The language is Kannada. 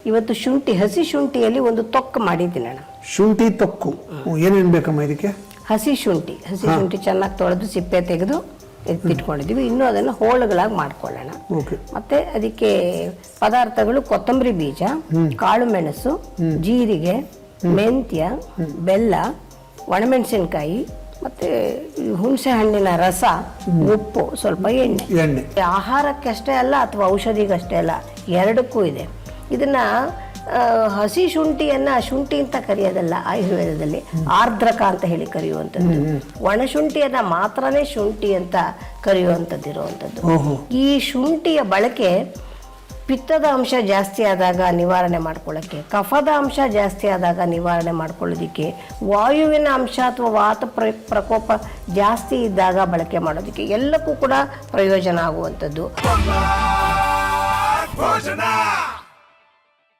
ಇವತ್ತು ಶುಂಠಿ, ಹಸಿ ಶುಂಠಿಯಲ್ಲಿ ಒಂದು ತೊಕ್ಕು ಮಾಡಿದ್ದೀನಿ ಅಣ್ಣ. ಶುಂಠಿ ತೊಕ್ಕು ಏನೇನು ಬೇಕಮ್ಮ ಇದಕ್ಕೆ? ಹಸಿ ಶುಂಠಿ ಚೆನ್ನಾಗಿ ತೊಳೆದು ಸಿಪ್ಪೆ ತೆಗೆದು ಎತ್ತಿಟ್ಕೊಂಡಿದ್ದೀವಿ. ಇನ್ನೂ ಅದನ್ನು ಹೋಳುಗಳಾಗಿ ಮಾಡ್ಕೊಳ್ಳೋಣ. ಮತ್ತೆ ಅದಕ್ಕೆ ಪದಾರ್ಥಗಳು: ಕೊತ್ತಂಬರಿ ಬೀಜ, ಕಾಳು ಮೆಣಸು, ಜೀರಿಗೆ, ಮೆಂತ್ಯ, ಬೆಲ್ಲ, ಒಣಮೆಣಸಿನ್ಕಾಯಿ, ಮತ್ತೆ ಹುಣಸೆ ಹಣ್ಣಿನ ರಸ, ಉಪ್ಪು, ಸ್ವಲ್ಪ ಎಣ್ಣೆ. ಆಹಾರಕ್ಕಷ್ಟೇ ಅಲ್ಲ ಅಥವಾ ಔಷಧಿಗಷ್ಟೇ ಅಲ್ಲ, ಎರಡಕ್ಕೂ ಇದೆ. ಇದನ್ನ ಹಸಿ ಶುಂಠಿಯನ್ನ ಶುಂಠಿ ಅಂತ ಕರೆಯೋದಲ್ಲ, ಆಯುರ್ವೇದದಲ್ಲಿ ಆರ್ದ್ರಕ ಅಂತ ಹೇಳಿ ಕರೆಯುವಂಥದ್ದು. ಒಣಶುಂಠಿಯನ್ನ ಮಾತ್ರನೇ ಶುಂಠಿ ಅಂತ ಕರೆಯುವಂಥದ್ದು ಇರುವಂಥದ್ದು. ಈ ಶುಂಠಿಯ ಬಳಕೆ ಪಿತ್ತದ ಅಂಶ ಜಾಸ್ತಿ ಆದಾಗ ನಿವಾರಣೆ ಮಾಡ್ಕೊಳ್ಳೋಕ್ಕೆ, ಕಫದ ಅಂಶ ಜಾಸ್ತಿ ಆದಾಗ ನಿವಾರಣೆ ಮಾಡ್ಕೊಳ್ಳೋದಕ್ಕೆ, ವಾಯುವಿನ ಅಂಶ ಅಥವಾ ವಾತ ಪ್ರಕೋಪ ಜಾಸ್ತಿ ಇದ್ದಾಗ ಬಳಕೆ ಮಾಡೋದಕ್ಕೆ ಎಲ್ಲಕ್ಕೂ ಕೂಡ ಪ್ರಯೋಜನ ಆಗುವಂಥದ್ದು.